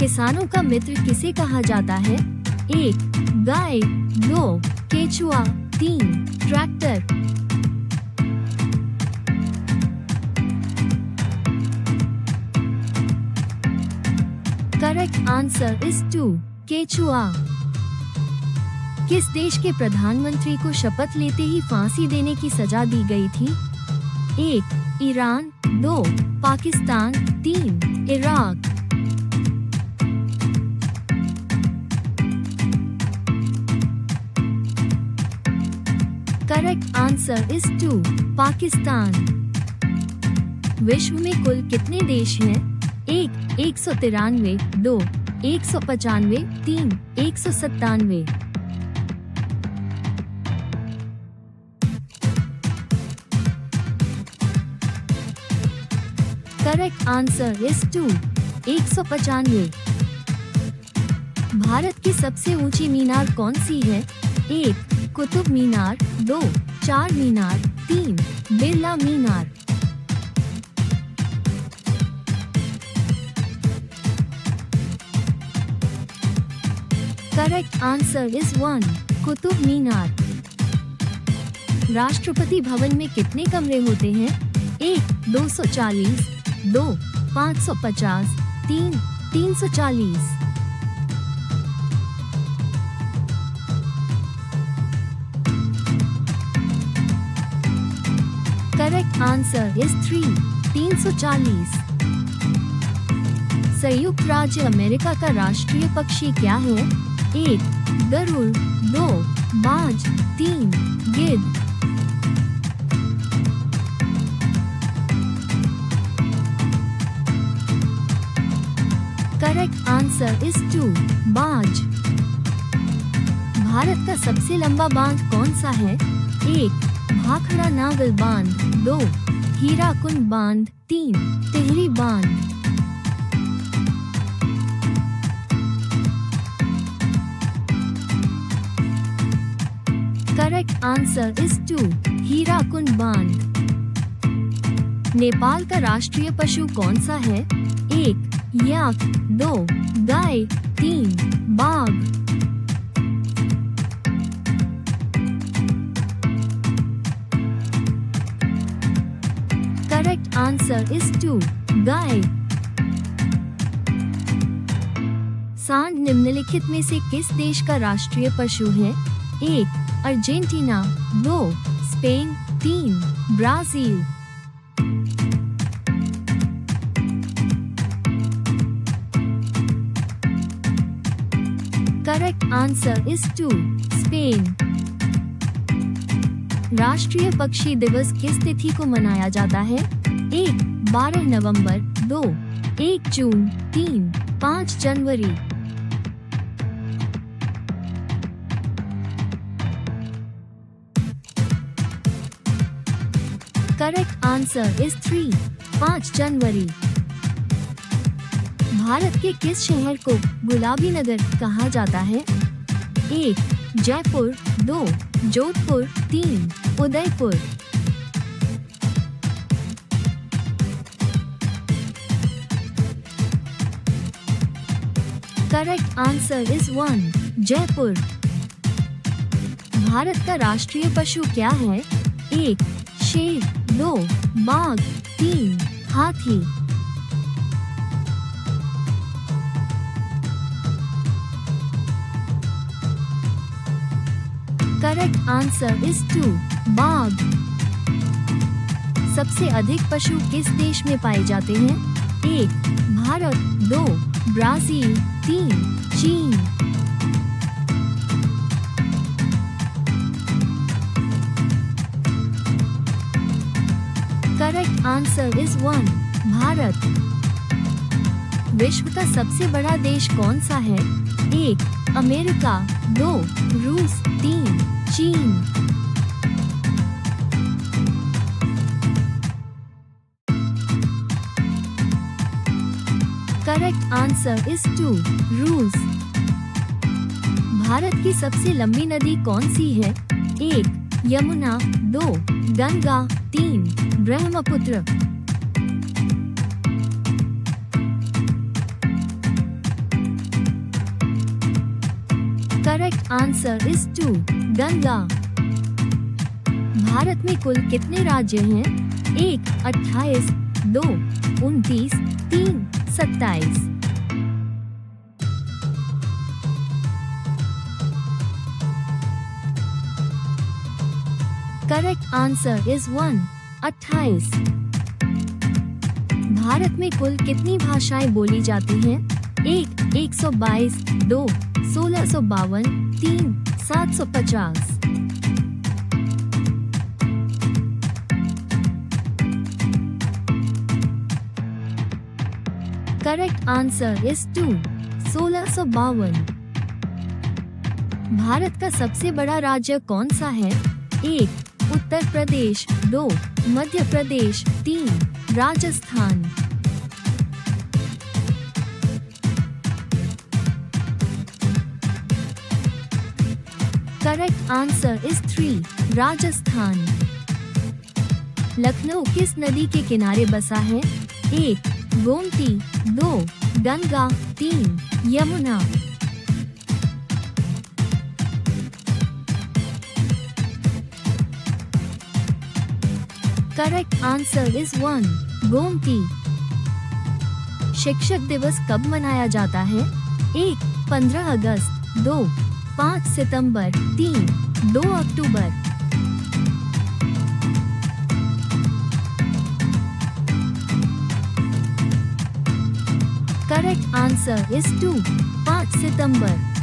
किसानों का मित्र किसे कहा जाता है? 1. गाय, 2. केचुआ, 3. ट्रैक्टर। Correct answer is 2. केचुआ। किस देश के प्रधानमंत्री को शपथ लेते ही फांसी देने की सजा दी गई थी? 1. Iran, 2. Pakistan, 3. Iraq. Correct answer is 2. Pakistan. विश्व में कुल कितने देश हैं? 1. 193, 2. 195, 3. 197। Correct answer is 2. 195। भारत की सबसे ऊंची मीनार कौन सी है? 1. Qutub Minar, 2. Char Minar, 3. Birla Minar. Correct answer is 1. Qutub Minar. Rashtrapati Bhavan में कितने कमरे होते हैं? 1. 240, 2. 550, 3. 340। Correct answer is 3. 340। संयुक्त राज्य अमेरिका का राष्ट्रीय पक्षी क्या है? 1. गरुड़, 2. बाज, 3. गिद्ध। Correct answer is 2. बाज। भारत का सबसे लंबा बांध कौन सा है? 1. भाखड़ा नागल बांध, 2. हीराकुंड बांध, 3. टिहरी बांध। Correct answer is 2. हीराकुंड बांध। नेपाल का राष्ट्रीय पशु कौन सा है? 1. याक, 2. गाय, 3. बाघ। Correct answer is 2. गाय। सांड निम्नलिखित में से किस देश का राष्ट्रीय पशु है? 1. Argentina, 2. Spain, 3. Brazil. Correct answer is 2. Spain. राष्ट्रीय पक्षी दिवस किस तिथि को मनाया जाता है? 1. 12 नवंबर, 2. 1 जून, 3. 5 जनवरी। Correct answer is 3. 5 जनवरी। भारत के किस शहर को गुलाबी नगर कहा जाता है? 1. Jaipur, 2. Jodhpur, 3. Udaipur. Correct answer is 1. Jaipur. Bharat का राष्ट्रीय पशु क्या है? 1. शेर, 2. बाघ, 3. हाथी। Correct answer is 2. बाघ। सबसे अधिक पशु किस देश में पाए जाते हैं? 1. भारत, 2. ब्राजील, 3. चीन। Correct answer is 1. भारत। विश्व का सबसे बड़ा देश कौन सा है? 1. अमेरिका, 2. रूस, 3. चीन। Correct answer is 2. रूस। भारत की सबसे लंबी नदी कौन सी है? 1. Yamuna, 2. Ganga, 3. Brahmaputra. Correct answer is 2 Ganga. Bharat में कुल कितने राज्य हैं? 1 28, 2 29, 3 27। Correct answer is 1 28। भारत में कुल कितनी भाषाएं बोली जाती हैं? 1 122, 2 1652, 3 750। Correct answer is 2 1652। भारत का सबसे बड़ा राज्य कौन सा है? 1 Uttar Pradesh, 2 Madhya Pradesh, 3 Rajasthan. Correct answer is 3 Rajasthan. Lucknow किस नदी के किनारे बसा है? 1 Gomti, 2 Ganga, 3 Yamuna. Correct answer is 1 Gomti. शिक्षक दिवस कब मनाया जाता है? 1 15 अगस्त, 2 5 सितंबर, 3 2 अक्टूबर। Correct answer is 2 5 September.